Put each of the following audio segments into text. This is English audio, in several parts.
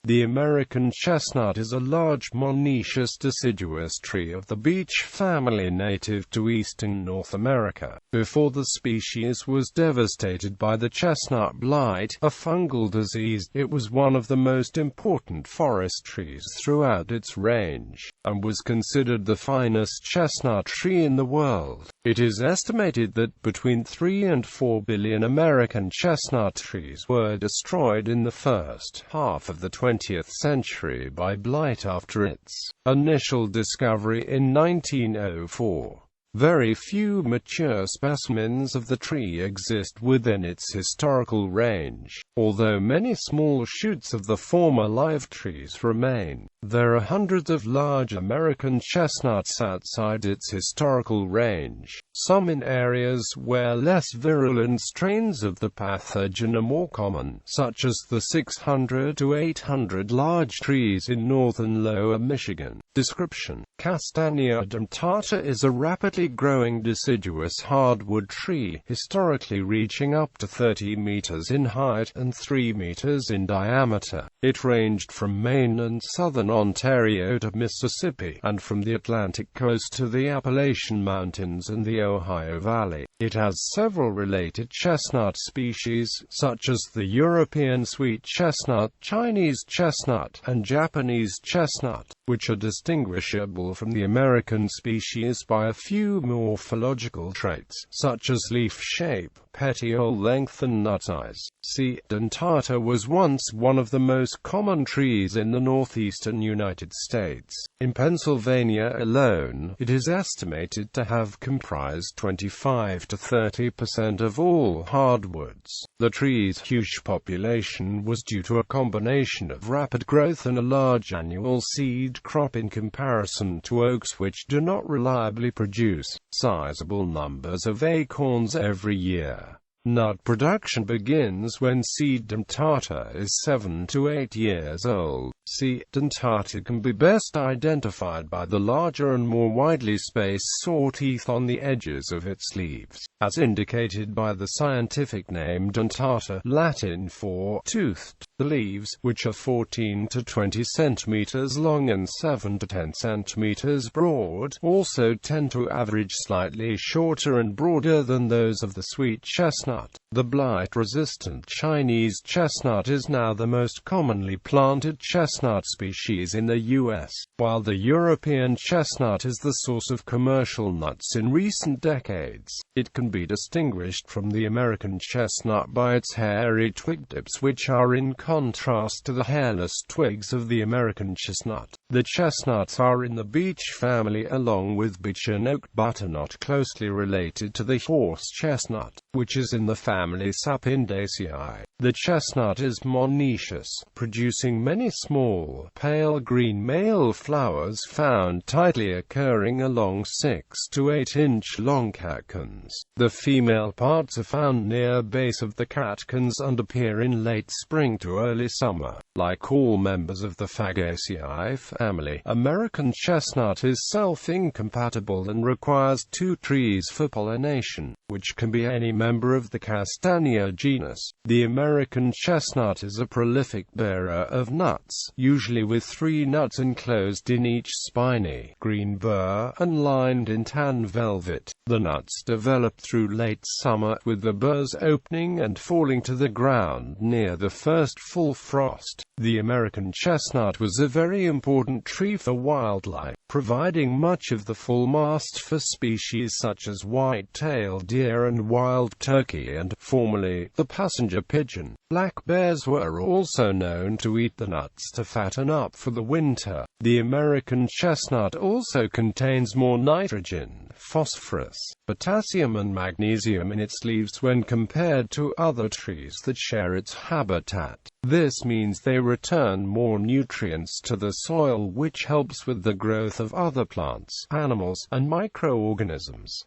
The American chestnut is a large monoecious deciduous tree of the beech family native to eastern North America. Before the species was devastated by the chestnut blight, a fungal disease, it was one of the most important forest trees throughout its range, and was considered the finest chestnut tree in the world. It is estimated that between 3 and 4 billion American chestnut trees were destroyed in the first half of the 20th century by blight after its initial discovery in 1904. Very few mature specimens of the tree exist within its historical range, although many small shoots of the former live trees remain. There are hundreds of large American chestnuts outside its historical range, some in areas where less virulent strains of the pathogen are more common, such as the 600 to 800 large trees in northern Lower Michigan. Description: Castanea dentata is a rapidly growing deciduous hardwood tree, historically reaching up to 30 meters in height and 3 meters in diameter. It ranged from Maine and southern Ontario to Mississippi, and from the Atlantic coast to the Appalachian Mountains and the Ohio Valley. It has several related chestnut species, such as the European sweet chestnut, Chinese chestnut, and Japanese chestnut, which are distinguishable from the American species by a few morphological traits, such as leaf shape, petiole length and nut size. C. dentata was once one of the most common trees in the northeastern United States. In Pennsylvania alone, it is estimated to have comprised 25 to 30% of all hardwoods. The tree's huge population was due to a combination of rapid growth and a large annual seed crop in comparison to oaks, which do not reliably produce sizable numbers of acorns every year. Nut production begins when C. dentata is 7 to 8 years old. C. dentata can be best identified by the larger and more widely spaced saw teeth on the edges of its leaves, as indicated by the scientific name dentata, Latin for toothed. The leaves, which are 14 to 20 centimeters long and 7 to 10 centimeters broad, also tend to average slightly shorter and broader than those of the sweet chestnut. The blight-resistant Chinese chestnut is now the most commonly planted chestnut species in the U.S., while the European chestnut is the source of commercial nuts in recent decades. It can be distinguished from the American chestnut by its hairy twig tips, which are in contrast to the hairless twigs of the American chestnut. The chestnuts are in the beech family along with beech and oak, but are not closely related to the horse chestnut, which is in the family Sapindaceae. The chestnut is monoecious, producing many small, pale green male flowers found tightly occurring along 6 to 8 inch long catkins. The female parts are found near base of the catkins and appear in late spring to early summer. Like all members of the Fagaceae family, American chestnut is self-incompatible and requires 2 trees for pollination, which can be any member of the Castanea genus. The American chestnut is a prolific bearer of nuts, usually with 3 nuts enclosed in each spiny, green burr, and lined in tan velvet. The nuts develop through late summer, with the burrs opening and falling to the ground near the first full frost. The American chestnut was a very important tree for wildlife, providing much of the full mast for species such as white-tailed deer and wild turkey and, formerly, the passenger pigeon. Black bears were also known to eat the nuts to fatten up for the winter. The American chestnut also contains more nitrogen, phosphorus, potassium and magnesium in its leaves when compared to other trees that share its habitat. This means they return more nutrients to the soil, which helps with the growth of other plants, animals, and microorganisms.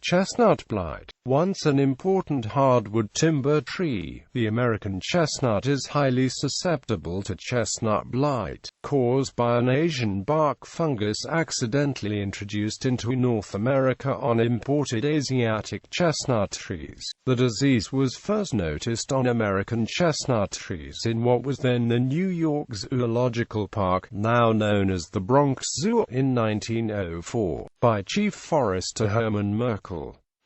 Chestnut blight. Once an important hardwood timber tree, the American chestnut is highly susceptible to chestnut blight, caused by an Asian bark fungus accidentally introduced into North America on imported Asiatic chestnut trees. The disease was first noticed on American chestnut trees in what was then the New York Zoological Park, now known as the Bronx Zoo, in 1904, by Chief Forester Herman Merkel.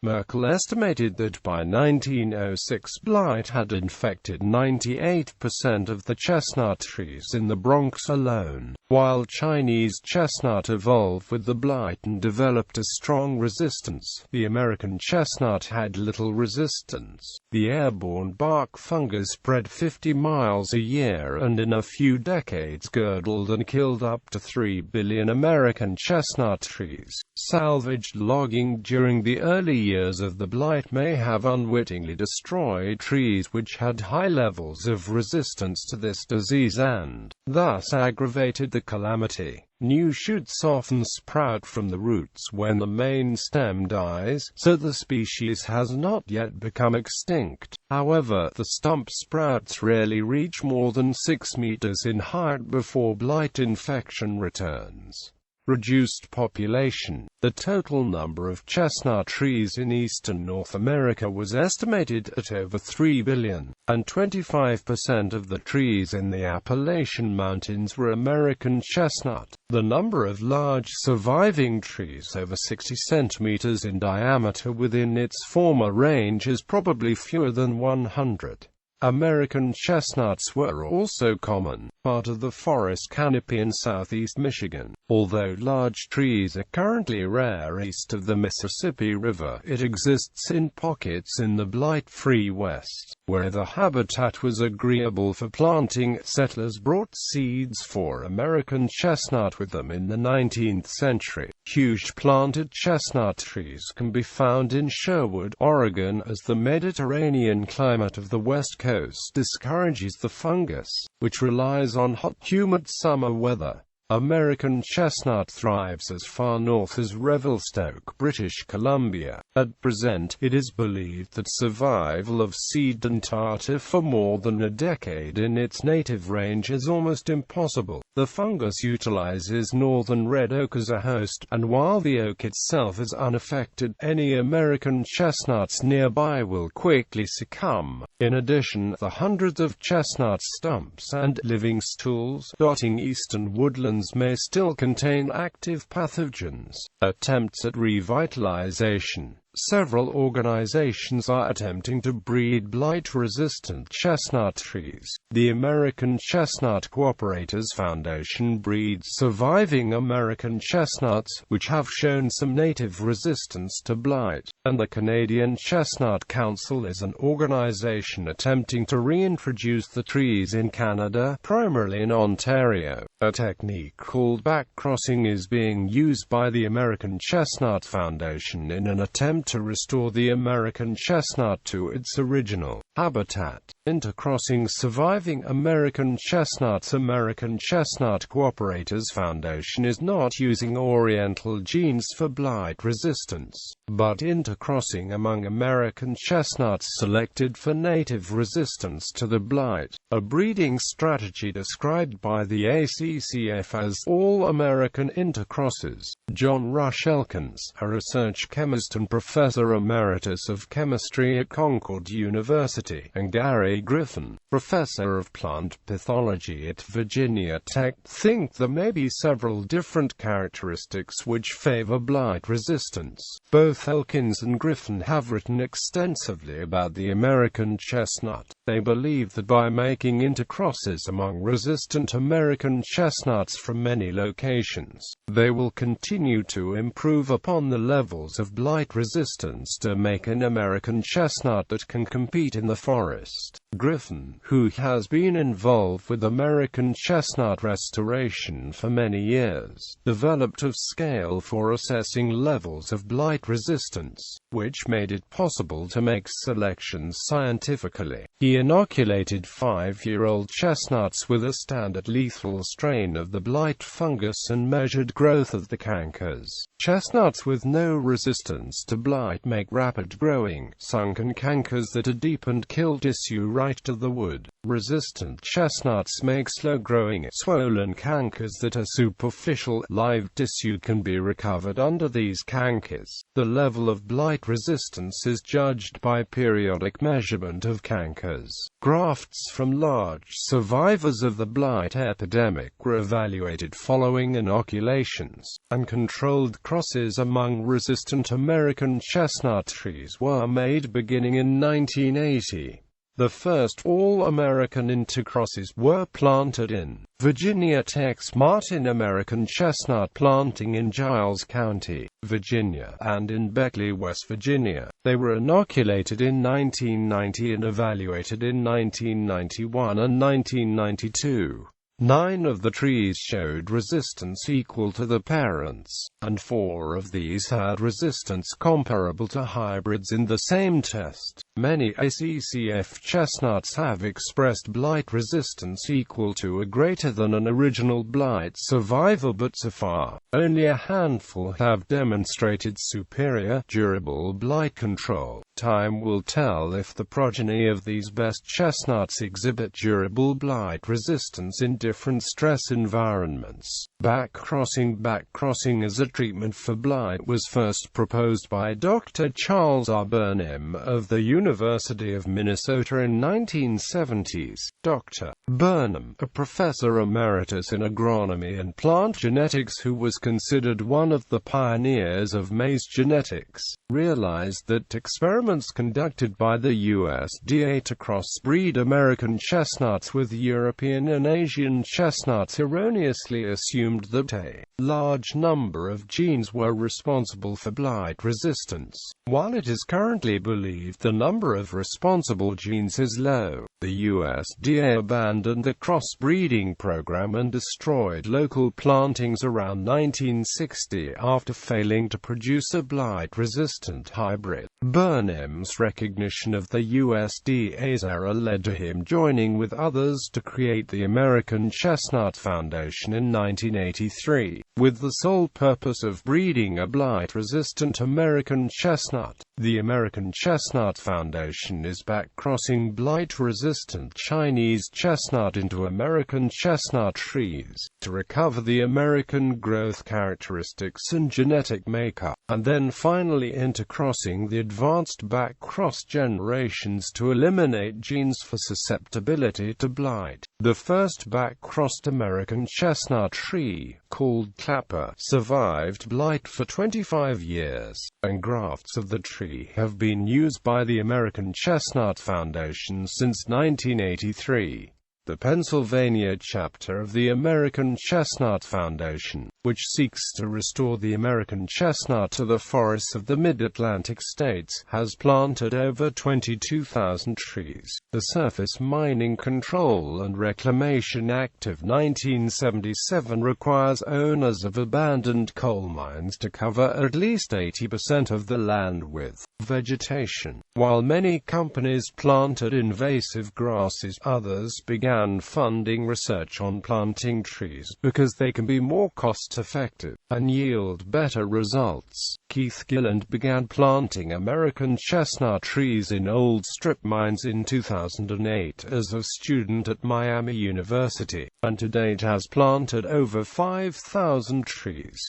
Merkel estimated that by 1906 blight had infected 98% of the chestnut trees in the Bronx alone. While Chinese chestnut evolved with the blight and developed a strong resistance, the American chestnut had little resistance. The airborne bark fungus spread 50 miles a year and in a few decades girdled and killed up to 3 billion American chestnut trees. Salvaged logging during the early years of the blight may have unwittingly destroyed trees which had high levels of resistance to this disease and, thus aggravated the calamity. New shoots often sprout from the roots when the main stem dies, so the species has not yet become extinct. However, the stump sprouts rarely reach more than 6 meters in height before blight infection returns. Reduced population. The total number of chestnut trees in eastern North America was estimated at over 3 billion, and 25% of the trees in the Appalachian Mountains were American chestnut. The number of large surviving trees over 60 centimeters in diameter within its former range is probably fewer than 100. American chestnuts were also common, part of the forest canopy in southeast Michigan. Although large trees are currently rare east of the Mississippi River, it exists in pockets in the blight-free West, where the habitat was agreeable for planting. Settlers brought seeds for American chestnut with them in the 19th century. Huge planted chestnut trees can be found in Sherwood, Oregon, as the Mediterranean climate of the West Coast discourages the fungus, which relies on hot, humid summer weather. American chestnut thrives as far north as Revelstoke, British Columbia. At present, it is believed that survival of seed dentata for more than a decade in its native range is almost impossible. The fungus utilizes northern red oak as a host, and while the oak itself is unaffected, any American chestnuts nearby will quickly succumb. In addition, the hundreds of chestnut stumps and living stools dotting eastern woodlands may still contain active pathogens. Attempts at revitalization. Several organizations are attempting to breed blight-resistant chestnut trees. The American Chestnut Cooperators Foundation breeds surviving American chestnuts, which have shown some native resistance to blight, and the Canadian Chestnut Council is an organization attempting to reintroduce the trees in Canada, primarily in Ontario. A technique called backcrossing is being used by the American Chestnut Foundation in an attempt to restore the American chestnut to its original habitat. Intercrossing surviving American chestnuts. American Chestnut Cooperators Foundation is not using Oriental genes for blight resistance, but intercrossing among American chestnuts selected for native resistance to the blight, a breeding strategy described by the ACCF as all-American intercrosses. John Rush Elkins, a research chemist and professor emeritus of chemistry at Concord University, and Gary Griffin, professor of plant pathology at Virginia Tech, think there may be several different characteristics which favor blight resistance. Both Elkins and Griffin have written extensively about the American chestnut. They believe that by making intercrosses among resistant American chestnuts from many locations, they will continue to improve upon the levels of blight resistance to make an American chestnut that can compete in the forest. Griffin, who has been involved with American chestnut restoration for many years, developed a scale for assessing levels of blight resistance, which made it possible to make selections scientifically. He inoculated 5-year-old chestnuts with a standard lethal strain of the blight fungus and measured growth of the cankers. Chestnuts with no resistance to blight make rapid-growing, sunken cankers that are deep and kill tissue right to the wood. Resistant chestnuts make slow-growing, swollen cankers that are superficial. Live tissue can be recovered under these cankers. The level of blight resistance is judged by periodic measurement of cankers. Grafts from large survivors of the blight epidemic were evaluated following inoculations, and controlled crosses among resistant American chestnut trees were made beginning in 1980. The first all-American intercrosses were planted in Virginia Tech's Martin American chestnut planting in Giles County, Virginia, and in Beckley, West Virginia. They were inoculated in 1990 and evaluated in 1991 and 1992. 9 of the trees showed resistance equal to the parents, and 4 of these had resistance comparable to hybrids in the same test. Many ACCF chestnuts have expressed blight resistance equal to or greater than an original blight survivor, but so far, only a handful have demonstrated superior, durable blight control. Time will tell if the progeny of these best chestnuts exhibit durable blight resistance in different stress environments. Backcrossing as a treatment for blight was first proposed by Dr. Charles R. Burnham of the University of Minnesota in 1970s. Dr. Burnham, a professor emeritus in agronomy and plant genetics who was considered one of the pioneers of maize genetics, realized that experiments conducted by the USDA to crossbreed American chestnuts with European and Asian chestnuts erroneously assumed that a large number of genes were responsible for blight resistance. While it is currently believed the number of responsible genes is low, the USDA abandoned the crossbreeding program and destroyed local plantings around 1960 after failing to produce a blight-resistant hybrid. Burnham's recognition of the USDA's error led to him joining with others to create the American Chestnut Foundation in 1983, with the sole purpose of breeding a blight-resistant American chestnut. The American Chestnut Foundation is backcrossing blight-resistant Chinese chestnut into American chestnut trees, to recover the American growth characteristics and genetic makeup, and then finally intercrossing the advanced backcross generations to eliminate genes for susceptibility to blight. The first backcrossed American chestnut tree, called Clapper, survived blight for 25 years, and grafts of the tree have been used by the American Chestnut Foundation since 1983. The Pennsylvania chapter of the American Chestnut Foundation, which seeks to restore the American chestnut to the forests of the mid-Atlantic states, has planted over 22,000 trees. The Surface Mining Control and Reclamation Act of 1977 requires owners of abandoned coal mines to cover at least 80% of the land with vegetation. While many companies planted invasive grasses, others began funding research on planting trees because they can be more cost-effective and yield better results. Keith Gilland began planting American chestnut trees in old strip mines in 2008 as a student at Miami University, and to date has planted over 5,000 trees.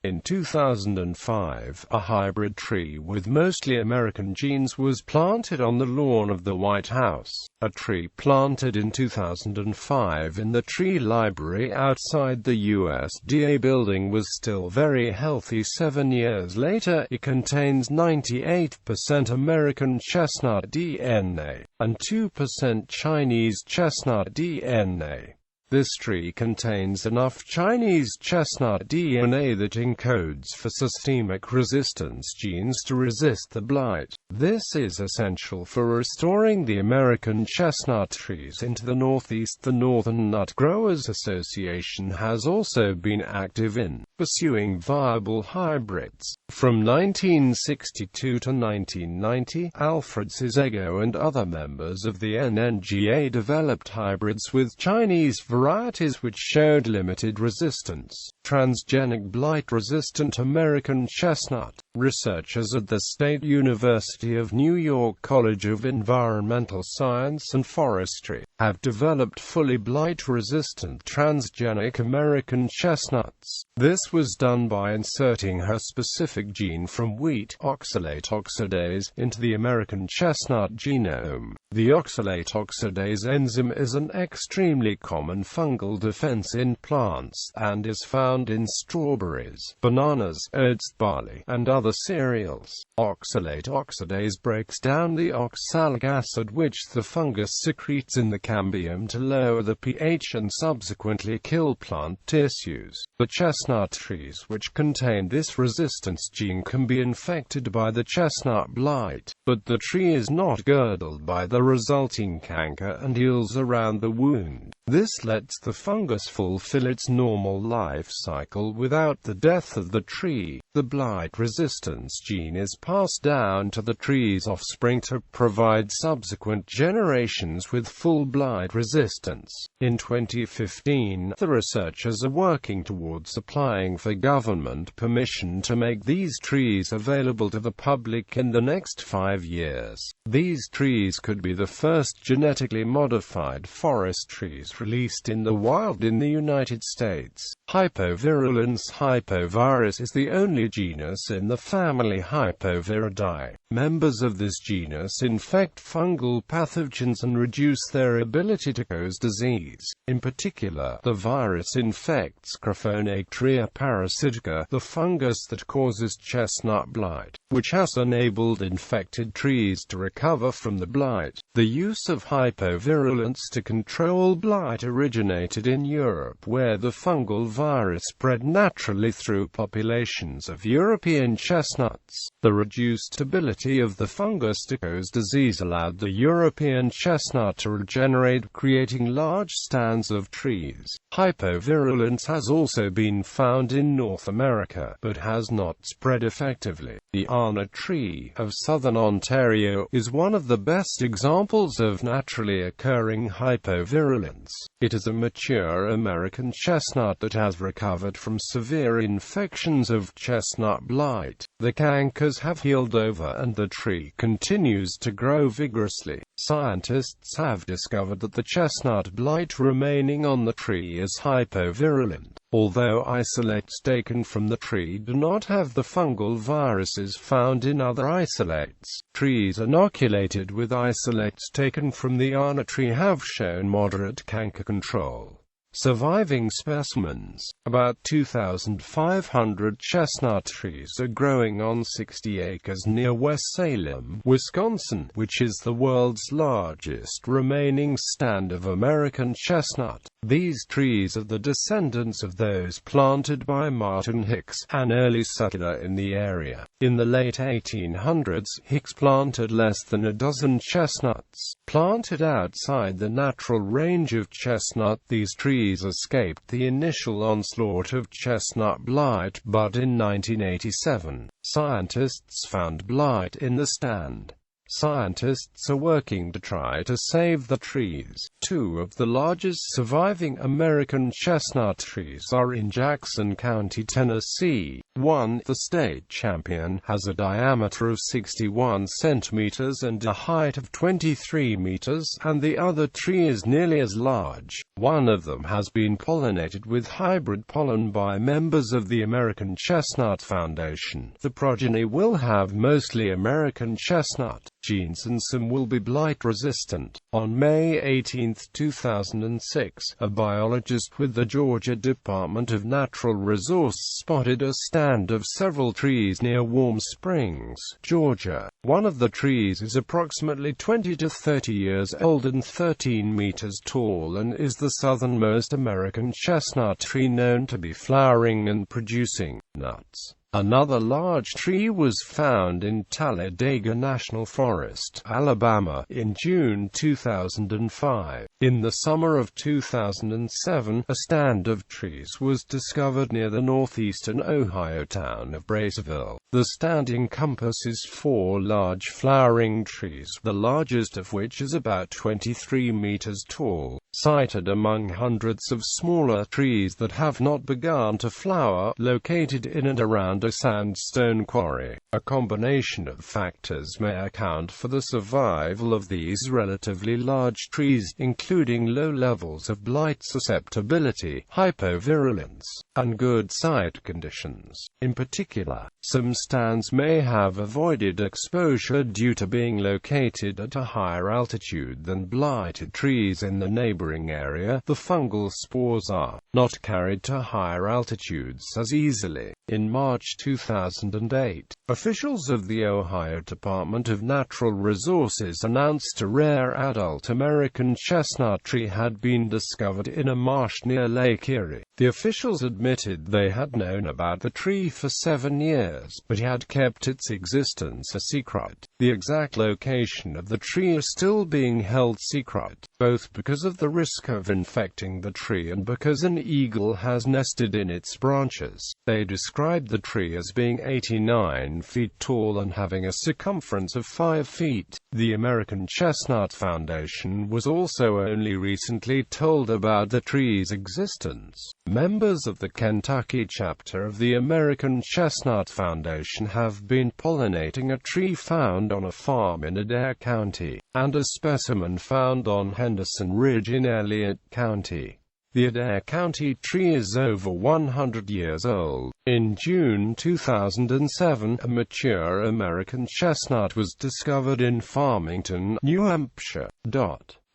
In 2005, a hybrid tree with mostly American genes was planted on the lawn of the White House. A tree planted in 2005 in the tree library outside the USDA building was still very healthy 7 years later. It contains 98% American chestnut DNA and 2% Chinese chestnut DNA. This tree contains enough Chinese chestnut DNA that encodes for systemic resistance genes to resist the blight. This is essential for restoring the American chestnut trees into the Northeast. The Northern Nut Growers Association has also been active in pursuing viable hybrids. From 1962 to 1990, Alfred Cizego and other members of the NNGA developed hybrids with Chinese varieties which showed limited resistance. Transgenic blight-resistant American chestnut. Researchers at the State University of New York College of Environmental Science and Forestry have developed fully blight-resistant transgenic American chestnuts. This was done by inserting her specific gene from wheat, oxalate oxidase, into the American chestnut genome. The oxalate oxidase enzyme is an extremely common fungal defense in plants and is found in strawberries, bananas, oats, barley, and other cereals. Oxalate oxidase breaks down the oxalic acid which the fungus secretes in the cambium to lower the pH and subsequently kill plant tissues. The chestnut trees which contain this resistance gene can be infected by the chestnut blight, but the tree is not girdled by the resulting canker and heals around the wound. This lets the fungus fulfill its normal life cycle without the death of the tree. The blight resistance gene is passed down to the tree's offspring to provide subsequent generations with full blight resistance. In 2015, the researchers are working towards applying for government permission to make these trees available to the public in the next 5 years. These trees could be the first genetically modified forest trees released in the wild in the United States. Hypovirulence. Hypovirus is the only genus in the family Hypoviridae. Members of this genus infect fungal pathogens and reduce their ability to cause disease. In particular, the virus infects Crofronactria parasitica, the fungus that causes chestnut blight, which has enabled infected trees to recover from the blight. The use of hypovirulence to control blight originated in Europe, where the fungal virus spread naturally through populations of European chestnuts. The reduced ability of the fungus to cause disease allowed the European chestnut to regenerate, creating large stands of trees. Hypovirulence has also been found in North America, but has not spread effectively. The Arna tree of southern Ontario is one of the best examples of naturally occurring hypovirulence. It is a mature American chestnut that has recovered from severe infections of chestnut blight. The cankers have healed over and the tree continues to grow vigorously. Scientists have discovered that the chestnut blight remaining on the tree is hypovirulent. Although isolates taken from the tree do not have the fungal viruses found in other isolates, trees inoculated with isolates taken from the Arna tree have shown moderate canker control. Surviving specimens. About 2,500 chestnut trees are growing on 60 acres near West Salem, Wisconsin, which is the world's largest remaining stand of American chestnut. These trees are the descendants of those planted by Martin Hicks, an early settler in the area. In the late 1800s, Hicks planted less than a dozen chestnuts. Planted outside the natural range of chestnut, these trees escaped the initial onslaught of chestnut blight, but in 1987, scientists found blight in the stand. Scientists are working to try to save the trees. Two of the largest surviving American chestnut trees are in Jackson County, Tennessee. One, the state champion, has a diameter of 61 centimeters and a height of 23 meters, and the other tree is nearly as large. One of them has been pollinated with hybrid pollen by members of the American Chestnut Foundation. The progeny will have mostly American chestnut. genes and some will be blight-resistant. On May 18, 2006, a biologist with the Georgia Department of Natural Resources spotted a stand of several trees near Warm Springs, Georgia. One of the trees is approximately 20 to 30 years old and 13 meters tall and is the southernmost American chestnut tree known to be flowering and producing nuts. Another large tree was found in Talladega National Forest, Alabama, in June 2005. In the summer of 2007, a stand of trees was discovered near the northeastern Ohio town of Braceville. The stand encompasses 4 large flowering trees, the largest of which is about 23 meters tall, sited among hundreds of smaller trees that have not begun to flower, located in and around a sandstone quarry. A combination of factors may account for the survival of these relatively large trees, including low levels of blight susceptibility, hypovirulence, and good site conditions. In particular, some stands may have avoided exposure due to being located at a higher altitude than blighted trees in the neighboring area. The fungal spores are not carried to higher altitudes as easily. In March 2008, officials of the Ohio Department of Natural Resources announced a rare adult American chestnut tree had been discovered in a marsh near Lake Erie. The officials admitted they had known about the tree for 7 years, but had kept its existence a secret. The exact location of the tree is still being held secret, both because of the risk of infecting the tree and because an eagle has nested in its branches. They described the tree as being 89 feet tall and having a circumference of 5 feet. The American Chestnut Foundation was also only recently told about the tree's existence. Members of the Kentucky chapter of the American Chestnut Foundation have been pollinating a tree found on a farm in Adair County, and a specimen found on Henderson Ridge in Elliott County. The Adair County tree is over 100 years old. In June 2007, a mature American chestnut was discovered in Farmington, New Hampshire.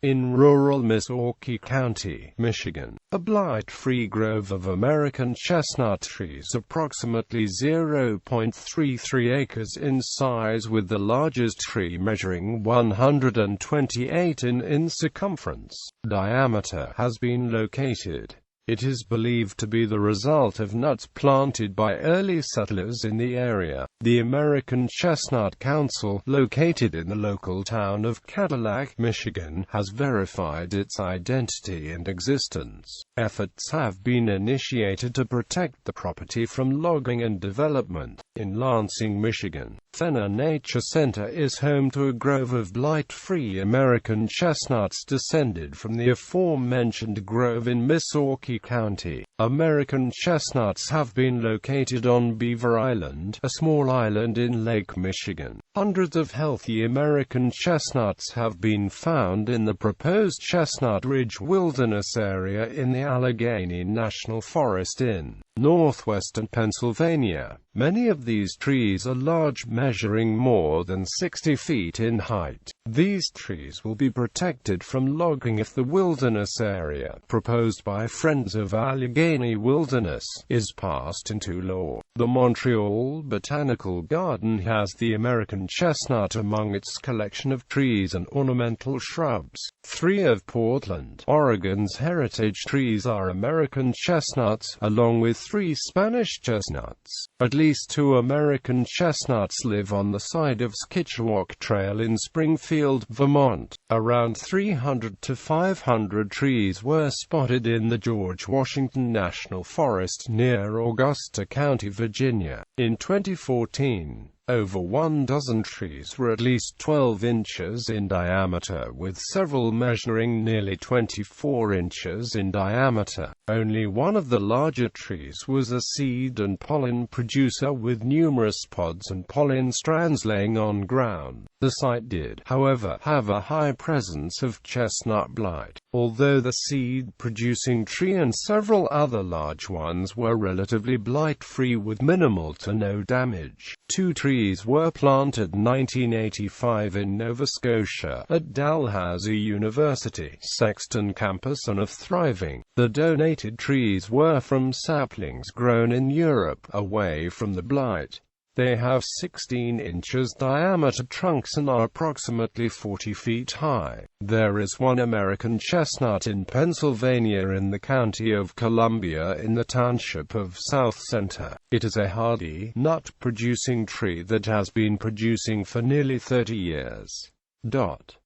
In rural Milwaukee County, Michigan, a blight-free grove of American chestnut trees approximately 0.33 acres in size, with the largest tree measuring 128 in circumference, diameter, has been located. It is believed to be the result of nuts planted by early settlers in the area. The American Chestnut Council, located in the local town of Cadillac, Michigan, has verified its identity and existence. Efforts have been initiated to protect the property from logging and development. In Lansing, Michigan, Fenner Nature Center is home to a grove of blight-free American chestnuts descended from the aforementioned grove in Milwaukee County. American chestnuts have been located on Beaver Island, a small island in Lake Michigan. Hundreds of healthy American chestnuts have been found in the proposed Chestnut Ridge Wilderness area in the Allegheny National Forest in northwestern Pennsylvania. Many of these trees are large, measuring more than 60 feet in height. These trees will be protected from logging if the wilderness area, proposed by Friends of Allegheny Wilderness, is passed into law. The Montreal Botanical Garden has the American chestnut among its collection of trees and ornamental shrubs. 3 of Portland, Oregon's heritage trees are American chestnuts, along with 3 Spanish chestnuts. At least 2 American chestnuts live on the side of Skitchawk Trail in Springfield, Vermont. Around 300 to 500 trees were spotted in the George Washington National Forest near Augusta County, Virginia. In 2014, over 1 dozen trees were at least 12 inches in diameter, with several measuring nearly 24 inches in diameter. Only one of the larger trees was a seed and pollen producer with numerous pods and pollen strands laying on ground. The site did, however, have a high presence of chestnut blight, although the seed-producing tree and several other large ones were relatively blight-free with minimal to no damage. 2 trees were planted in 1985 in Nova Scotia, at Dalhousie University, Sexton campus, and are thriving. The donated trees were from saplings grown in Europe, away from the blight. They have 16 inches diameter trunks and are approximately 40 feet high. There is one American chestnut in Pennsylvania in the county of Columbia in the township of South Center. It is a hardy, nut-producing tree that has been producing for nearly 30 years.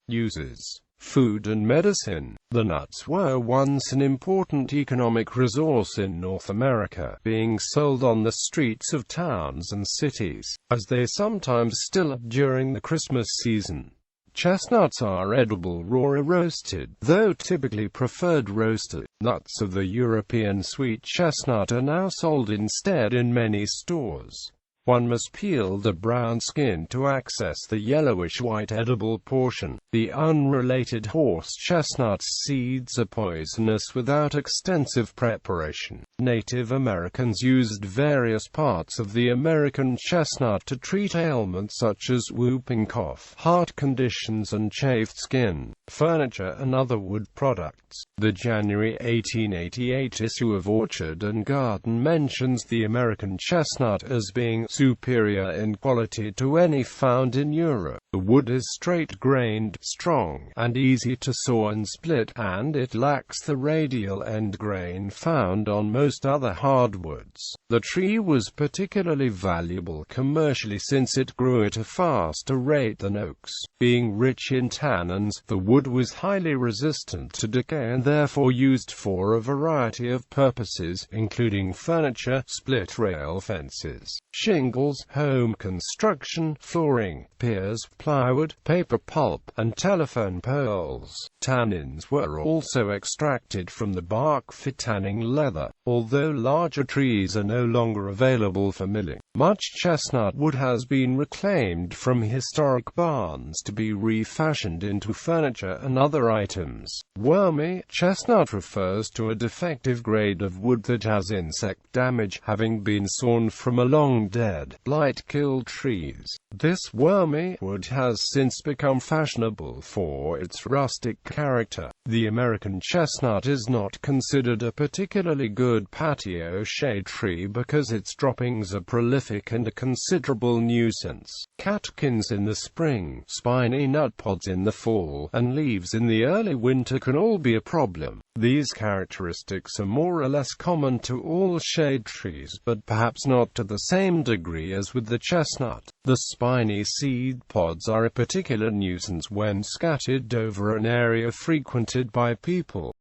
Uses: food and medicine. The nuts were once an important economic resource in North America, being sold on the streets of towns and cities, as they sometimes still are during the Christmas season. Chestnuts are edible raw or roasted, though typically preferred roasted. Nuts of the European sweet chestnut are now sold instead in many stores. One must peel the brown skin to access the yellowish-white edible portion. The unrelated horse chestnut's seeds are poisonous without extensive preparation. Native Americans used various parts of the American chestnut to treat ailments such as whooping cough, heart conditions, and chafed skin, furniture, and other wood products. The January 1888 issue of Orchard and Garden mentions the American chestnut as being superior in quality to any found in Europe. The wood is straight-grained, strong, and easy to saw and split, and it lacks the radial end grain found on most other hardwoods. The tree was particularly valuable commercially since it grew at a faster rate than oaks. Being rich in tannins, the wood was highly resistant to decay and therefore used for a variety of purposes, including furniture, split rail fences, shingles, home construction, flooring, piers, plywood, paper pulp, and telephone poles. Tannins were also extracted from the bark for tanning leather, although larger trees are no longer available for milling. Much chestnut wood has been reclaimed from historic barns to be refashioned into furniture and other items. Wormy chestnut refers to a defective grade of wood that has insect damage, having been sawn from a long-dead, blight-killed trees. This wormy wood has since become fashionable for its rustic character. The American chestnut is not considered a particularly good patio shade tree because its droppings are prolific and a considerable nuisance. Catkins in the spring, spiny nut pods in the fall, and leaves in the early winter can all be a problem. These characteristics are more or less common to all shade trees, but perhaps not to the same degree as with the chestnut. The spiny seed pods are a particular nuisance when scattered over an area frequented by people.